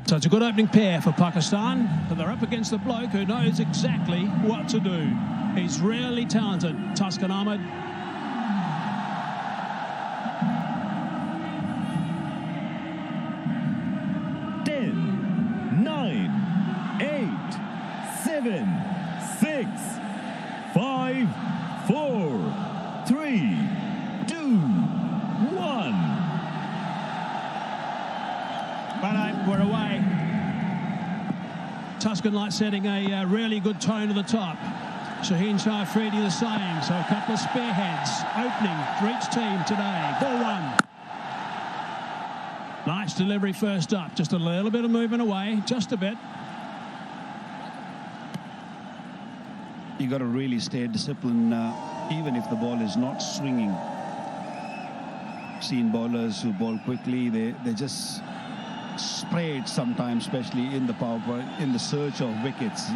So it's a good opening pair for Pakistan, but they're up against the bloke who knows exactly what to do. He's really talented, Tuscan Ahmed. Nine, 8, 7, 6, 5, 4, 3, 2, 1. But we're away. Tuscan Light setting a really good tone at the top. Shaheen Shah Afridi the same. So a couple of spearheads opening for each team today. Ball one. Nice delivery first up. Just a little bit of movement away. Just a bit. You got to really stay disciplined, even if the ball is not swinging. Seen bowlers who bowl quickly, they just spray it sometimes, especially in the power play, in the search of wickets.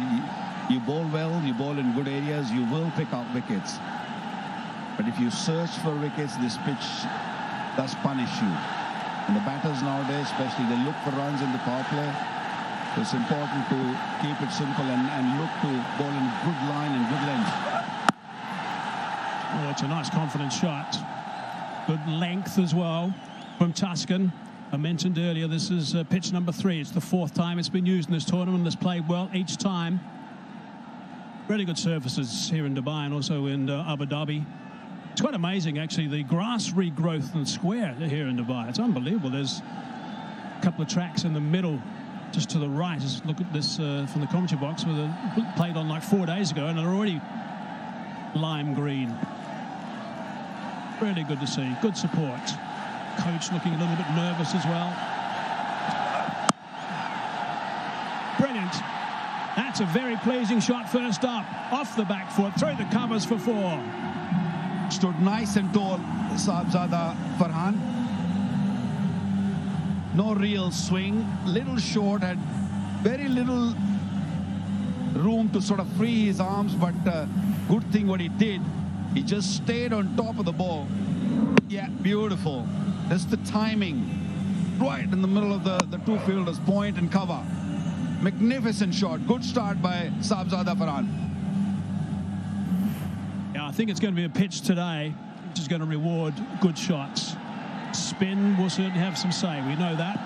You bowl well, you bowl in good areas, you will pick up wickets. But if you search for wickets, this pitch does punish you. And the batters nowadays, especially, they look for runs in the power play. So it's important to keep it simple and look to bowl in good line and good length. Oh, it's a nice confident shot. Good length as well from Tuscan. I mentioned earlier, this is pitch number 3. It's the 4th time it's been used in this tournament. It's played well each time. Really good surfaces here in Dubai and also in Abu Dhabi. It's quite amazing, actually, the grass regrowth and square here in Dubai. It's unbelievable. There's a couple of tracks in the middle, just to the right. Just look at this from the commentary box, where they played on like 4 days ago, and they're already lime green. Really good to see. Good support. Coach looking a little bit nervous as well. Brilliant. That's a very pleasing shot first up. Off the back foot, through the covers for 4. Stood nice and tall, Sahibzada Farhan. No real swing, little short, had very little room to sort of free his arms, but good thing what he did, he just stayed on top of the ball. Yeah, beautiful. That's the timing. Right in the middle of the two fielders, point and cover. Magnificent shot. Good start by Sahibzada Farhan. Yeah, I think it's going to be a pitch today which is going to reward good shots. Spin will certainly have some say. We know that.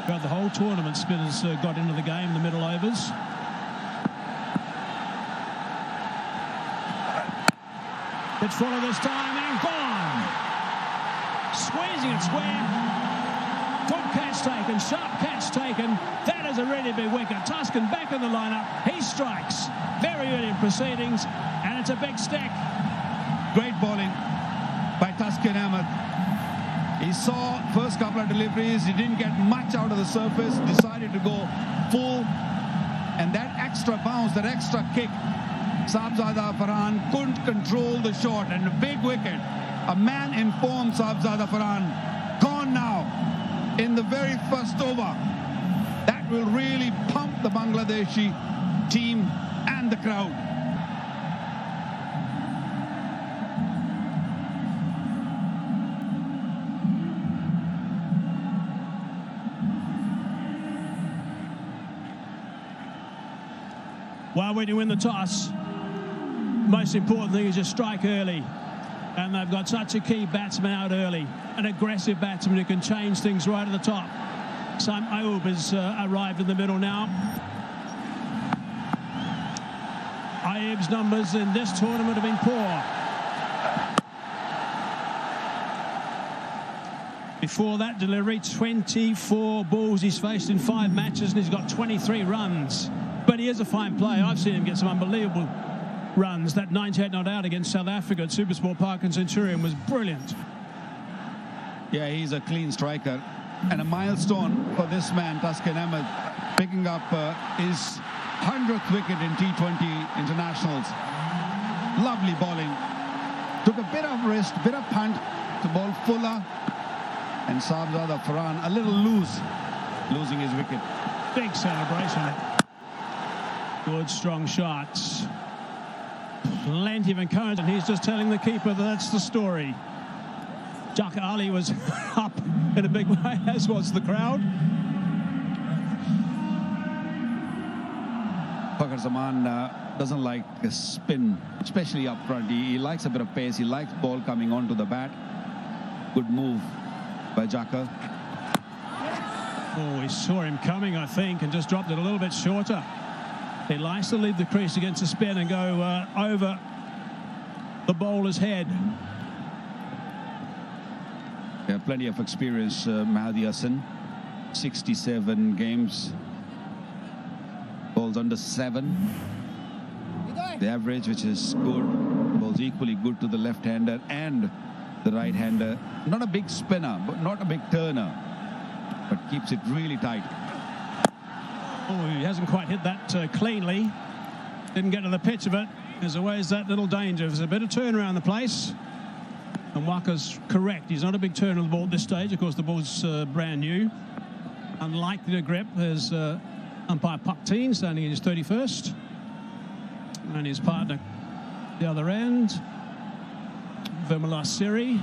Throughout the whole tournament, spin has got into the game in the middle overs. Pitch follow this time and gone. Squeezing it square. Good catch taken, sharp catch taken. That is a really big wicket. Tuscan back in the lineup. He strikes very early in proceedings, and it's a big stick. Great bowling by Tuscan Ahmed. He saw first couple of deliveries, he didn't get much out of the surface, decided to go full, and that extra bounce, that extra kick, Sahibzada Farhan couldn't control the shot, and a big wicket. A man informed Sahibzada Farhan, gone now in the very first over. That will really pump the Bangladeshi team and the crowd. Well, when you win the toss, most important thing is just strike early. And they've got such a key batsman out early, an aggressive batsman who can change things right at the top. Sam Ayoub has arrived in the middle now. Ayoub's numbers in this tournament have been poor. Before that delivery, 24 balls he's faced in 5 matches, and he's got 23 runs. But he is a fine player. I've seen him get some unbelievable runs. That 98 not out against South Africa at Supersport Park and Centurion was brilliant. Yeah, he's a clean striker. And a milestone for this man, Tuscan Ahmed, picking up his 100th wicket in T20 internationals. Lovely bowling. Took a bit of risk, bit of punt to bowl fuller. And Sahibzada Farhan a little loose, losing his wicket. Big celebration. Good, strong shots. Plenty of encouragement. He's just telling the keeper that that's the story. Jaka Ali was up in a big way, as was the crowd. Fakhar Zaman doesn't like a spin, especially up front. He likes a bit of pace. He likes ball coming onto the bat. Good move by Jaka. Oh, he saw him coming, I think, and just dropped it a little bit shorter. He likes to leave the crease against the spin and go over the bowler's head. Yeah, plenty of experience, Mahdi Hassan. 67 games. Balls under 7. The average, which is good. Balls equally good to the left-hander and the right-hander. Not a big spinner, but not a big turner, but keeps it really tight. Oh, he hasn't quite hit that cleanly. Didn't get to the pitch of it. There's always that little danger. There's a bit of turn around the place. And Waka's correct. He's not a big turn of the ball at this stage. Of course, the ball's brand new. Unlikely to grip. There's umpire Pakteen standing in his 31st. And his partner the other end. Vimala Siri.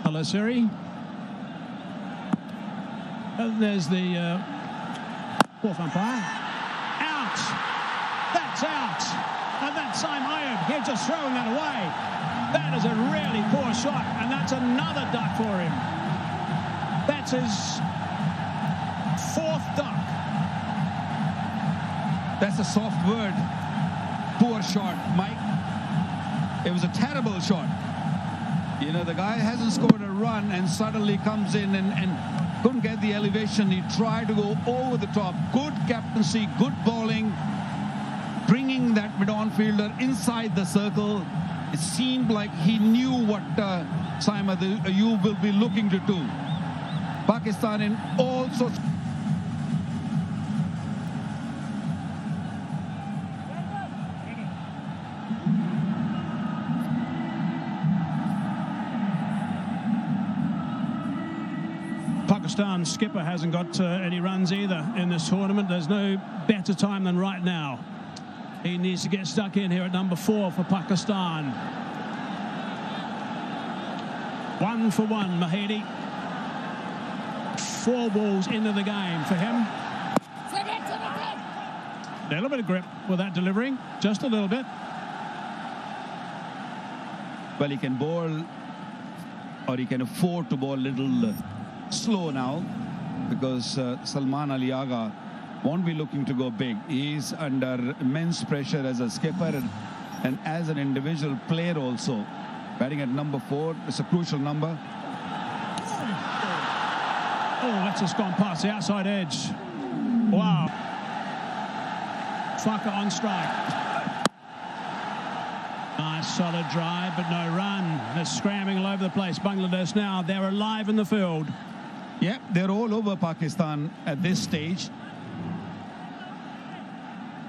Hello, Siri. And there's the fourth umpire. Out! That's out! And that's Saim Ayub. He's just throwing that away. That is a really poor shot, and that's another duck for him. That's his 4th duck. That's a soft word. Poor shot, Mike. It was a terrible shot. You know, the guy hasn't scored a run and suddenly comes in and couldn't get the elevation. He tried to go over the top. Good captaincy, good bowling, bringing that mid-on fielder inside the circle. It seemed like he knew what Saim Ayub will be looking to do. Pakistan in all sorts. Pakistan skipper hasn't got any runs either in this tournament. There's no better time than right now. He needs to get stuck in here at number 4 for Pakistan. 1 for 1, Mahedi. 4 balls into the game for him. A little bit of grip with that delivery, just a little bit. Well, he can bowl, or he can afford to bowl a little slow now, because Salman Ali Agha won't be looking to go big. He's under immense pressure as a skipper and as an individual player also. Batting at number 4, it's a crucial number. Oh, that's just gone past the outside edge. Wow. Fakhar on strike. Nice solid drive, but no run. They're scrambling all over the place. Bangladesh now, they're alive in the field. Yep, they're all over Pakistan at this stage.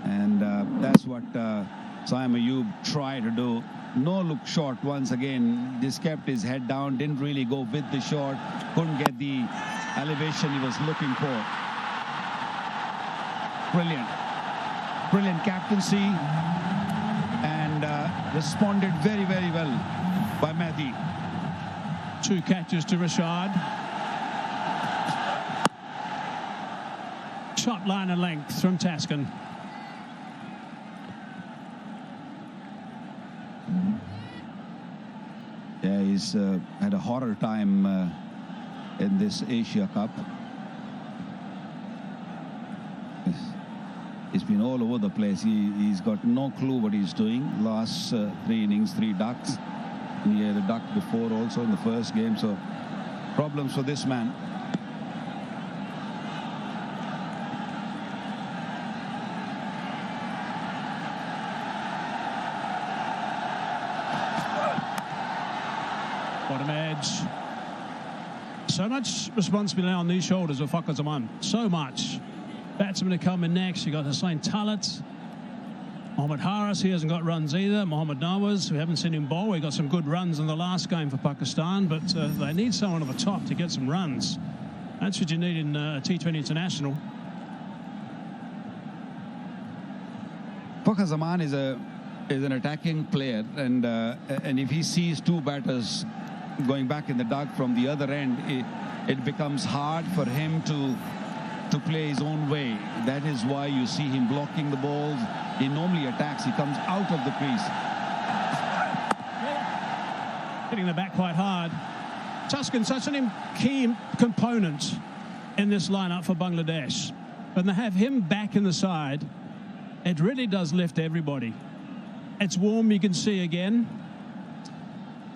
And that's what Saim Ayub tried to do. No look shot once again. Just kept his head down, didn't really go with the shot, couldn't get the elevation he was looking for. Brilliant. Brilliant captaincy, and responded very, very well by Mahdi. 2 catches to Rashad. Shot line and length from Taskin. Yeah, he's had a horror time in this Asia Cup. He's been all over the place. He's got no clue what he's doing. Last 3 innings, 3 ducks. And he had a duck before also in the first game. So problems for this man. Bottom edge. So much responsibility on these shoulders of Fakhar Zaman. So much. Batsman to come in next. You got Hussain Talat. Mohammad Haris, he hasn't got runs either. Mohammad Nawaz, we haven't seen him bowl. He got some good runs in the last game for Pakistan, but they need someone at the top to get some runs. That's what you need in a T20 international. Fakhar Zaman is an attacking player, and if he sees 2 batters going back in the duck from the other end, it becomes hard for him to to play his own way. That is why you see him blocking the balls. He normally attacks. He comes out of the crease. Hitting the back quite hard. Tuscan, such a key component in this lineup for Bangladesh. When they have him back in the side, it really does lift everybody. It's warm, you can see again,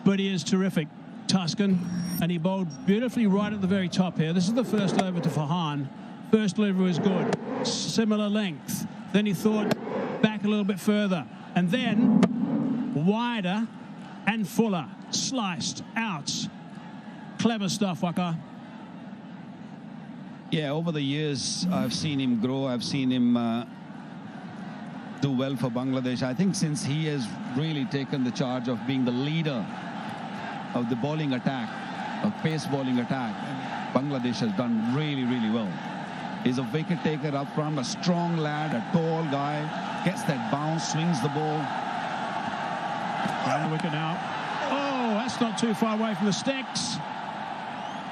but he is terrific, Tuscan, and he bowled beautifully right at the very top here. This is the first over to Farhan. First delivery was good, similar length. Then he thought back a little bit further, and then wider and fuller, sliced out. Clever stuff, Fakhar. Yeah, over the years, I've seen him grow. I've seen him do well for Bangladesh. I think since he has really taken the charge of being the leader of the bowling attack, of pace bowling attack, Bangladesh has done really, really well. He's a wicket taker up front, a strong lad, a tall guy, gets that bounce, swings the ball. On the wicket now. Oh, that's not too far away from the sticks.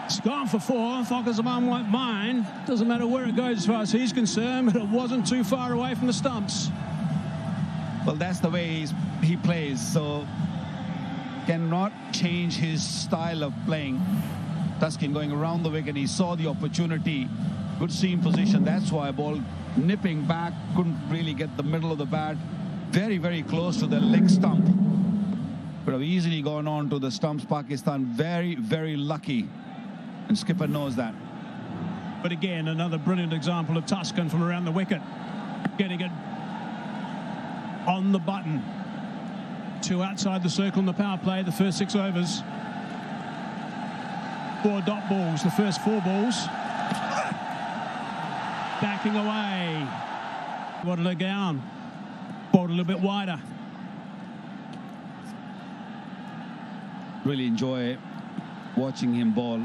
It's gone for 4. Fakhar Zaman won't mind. Doesn't matter where it goes as far as he's concerned, but it wasn't too far away from the stumps. Well, that's the way he plays, so cannot change his style of playing. Tuscan going around the wicket, he saw the opportunity, good seam position. That's why ball nipping back, couldn't really get the middle of the bat. Very, very close to the leg stump. Could have easily gone on to the stumps. Pakistan very, very lucky. And skipper knows that. But again, another brilliant example of Tuscan from around the wicket. Getting it on the button. 2 outside the circle in the power play, the first 6 overs. 4 dot balls, the first 4 balls. Backing away. Wanted it down. Bowled a little bit wider. Really enjoy watching him bowl.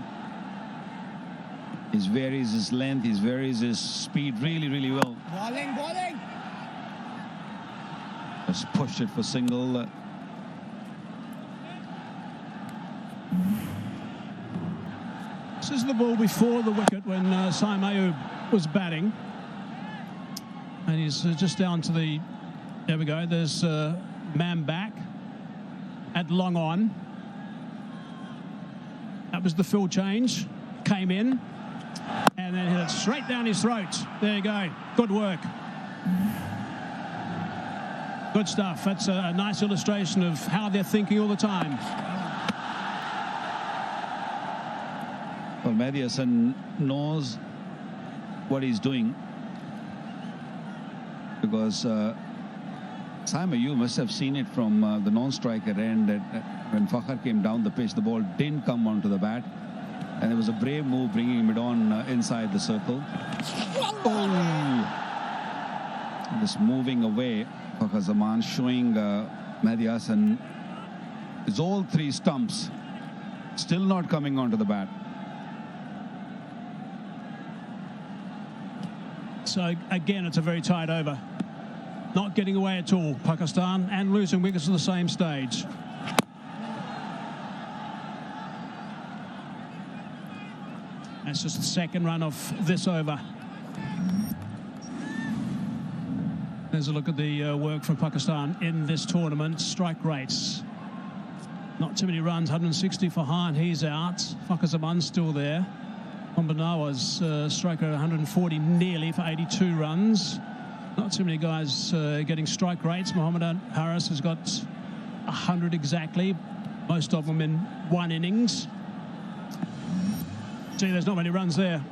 He varies his length, he varies his speed really, really well. Bowling. Just pushed it for single. This is the ball before the wicket when Saim Ayub was batting. And he's just down to the... There we go. There's man back at long on. That was the fill change. Came in. And then hit it straight down his throat. There you go. Good work. Good stuff. That's a nice illustration of how they're thinking all the time. Well, Mehdi Hasan knows what he's doing, because Saim Ayub must have seen it from the non-striker end that when Fakhar came down the pitch, the ball didn't come onto the bat. And it was a brave move bringing it on inside the circle. Oh! Just moving away. Fakhar Zaman showing Mehdi Hasan is all 3 stumps still not coming onto the bat. So again, it's a very tight over. Not getting away at all, Pakistan, and losing wickets at the same stage. That's just the second run of this over. There's a look at the work from Pakistan in this tournament. Strike rates. Not too many runs, 160 for Farhan, he's out. Fakhar Zaman still there. Bnagladash striker 140 nearly for 82 runs. Not too many guys getting strike rates. Mohammad Harris has got 100 exactly, most of them in 1 innings. See, there's not many runs there.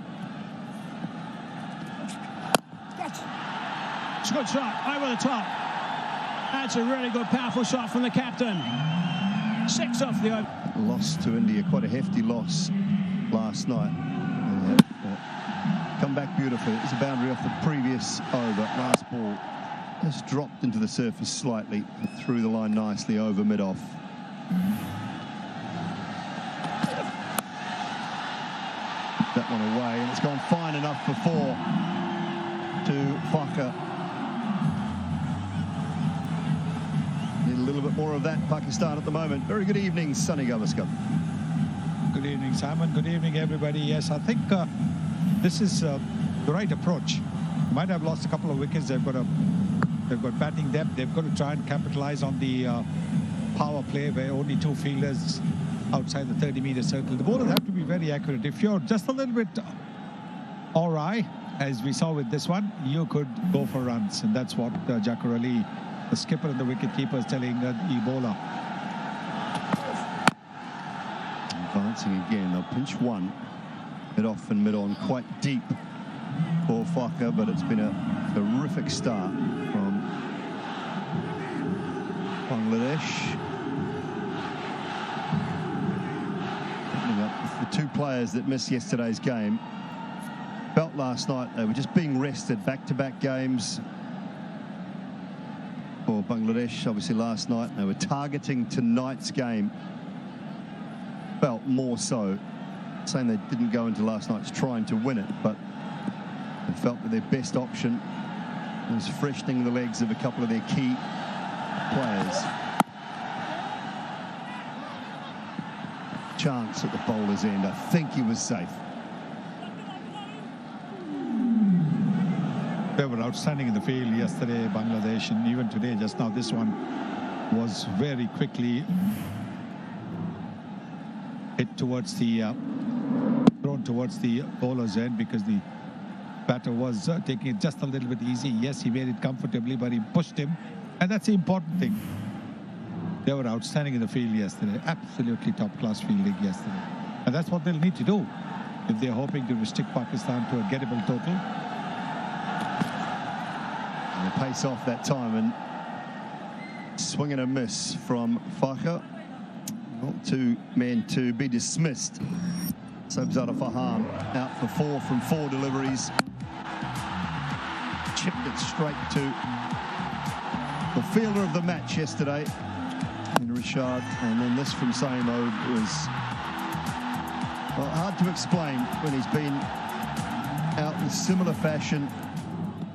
It's a good shot, over the top. That's a really good, powerful shot from the captain. 6 off the over. Loss to India, quite a hefty loss last night. Come back beautifully. It was a boundary off the previous over. Last ball just dropped into the surface slightly, through the line nicely over mid-off. That one away, and it's gone fine enough for 4 to Fakhar. Need a little bit more of that, Pakistan, at the moment. Very good evening, Sunny Gavaskar. Good evening, Simon. Good evening, everybody. Yes, I think this is the right approach. Might have lost a couple of wickets. They've got batting depth. They've got to try and capitalize on the power play where only 2 fielders outside the 30-meter circle. The bowlers have to be very accurate. If you're just a little bit awry, as we saw with this one, you could go for runs, and that's what Jacquar Ali, the skipper and the wicket-keeper, is telling the bowler. Advancing again, they'll pinch one, mid-off and mid-on, quite deep for Fakhar, but it's been a terrific start from Bangladesh. Opening up the 2 players that missed yesterday's game. Felt last night they were just being rested, back-to-back games for Bangladesh. Obviously last night they were targeting tonight's game. Felt more so, saying they didn't go into last night's trying to win it, but they felt that their best option was freshening the legs of a couple of their key players. Chance at the bowler's end. I think he was safe. They were outstanding in the field yesterday, Bangladesh, and even today, just now, this one was very quickly hit towards the thrown towards the bowler's end because the batter was taking it just a little bit easy. Yes, he made it comfortably, but he pushed him, and that's the important thing. They were outstanding in the field yesterday, absolutely top-class fielding yesterday, and that's what they'll need to do if they're hoping to restrict Pakistan to a gettable total. And the pace off that time, and swing and a miss from Fakhar. Not 2 men to be dismissed. Sabzada Farhan out for 4 from 4 deliveries. Chipped it straight to the fielder of the match yesterday in Rashad, and then this from Saimo was, well, hard to explain when he's been out in similar fashion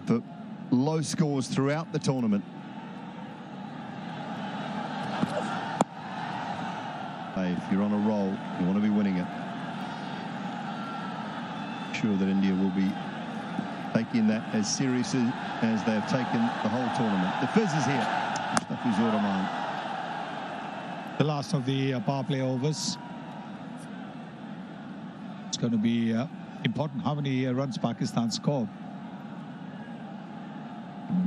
for low scores throughout the tournament. If you're on a roll, you want to be winning it. Sure that India will be taking that as seriously as they have taken the whole tournament. The fizz is here. Mustafizur Rahman. The last of the power play overs. It's going to be important how many runs Pakistan score.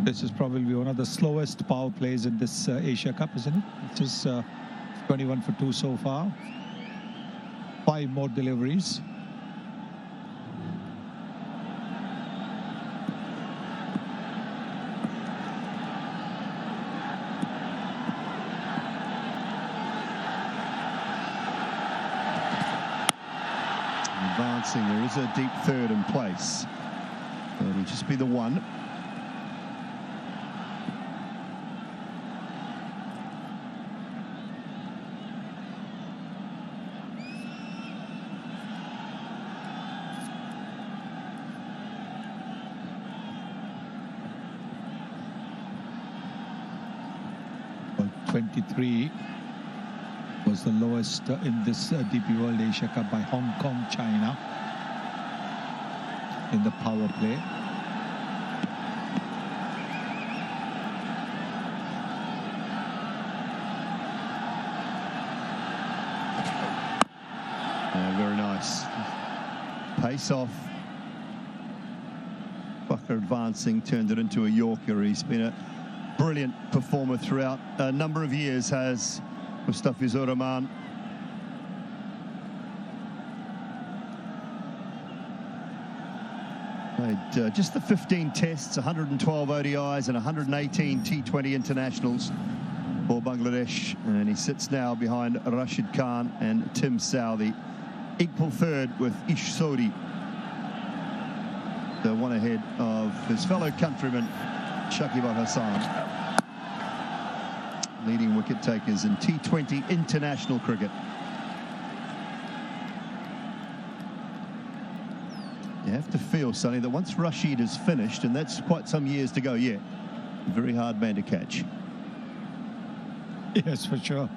This is probably one of the slowest power plays in this Asia Cup, isn't it? It is 21 for 2 so far. 5 more deliveries. Advancing, there is a deep third in place. It'll just be the one. Well, 23 was the lowest in this DP World Asia Cup by Hong Kong, China in the power play. Very nice. Pace off. Fakhar advancing, turned it into a Yorker. He's been a brilliant performer throughout a number of years, has Mustafizur Rahman. Played just the 15 tests, 112 ODIs and 118 T20 internationals for Bangladesh, and he sits now behind Rashid Khan and Tim Southey, equal third with Ish Sodhi, the one ahead of his fellow countryman Shakib Al Hassan, leading wicket takers in T20 international cricket. You have to feel, Sonny, that once Rashid is finished, and that's quite some years to go yet, a very hard man to catch. Yes, for sure.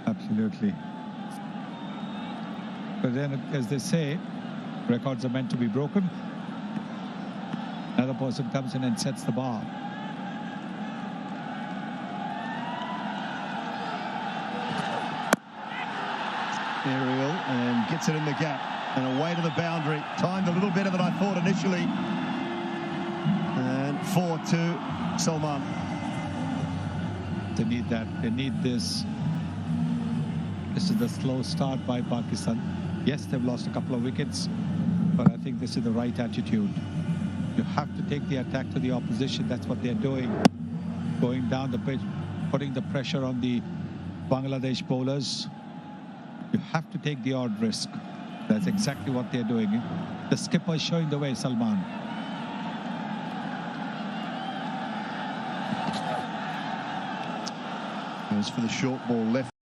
Absolutely. But then, as they say, Records are meant to be broken. Another person comes in and sets the bar. Aerial and gets it in the gap and away to the boundary. Timed a little better than I thought initially. And 4-2 Salman. They need that. They need this. This is the slow start by Pakistan. Yes, they've lost a couple of wickets, but I think this is the right attitude. You have to take the attack to the opposition. That's what they're doing. Going down the pitch, putting the pressure on the Bangladesh bowlers. You have to take the odd risk. That's exactly what they're doing. The skipper is showing the way, Salman. Goes for the short ball left.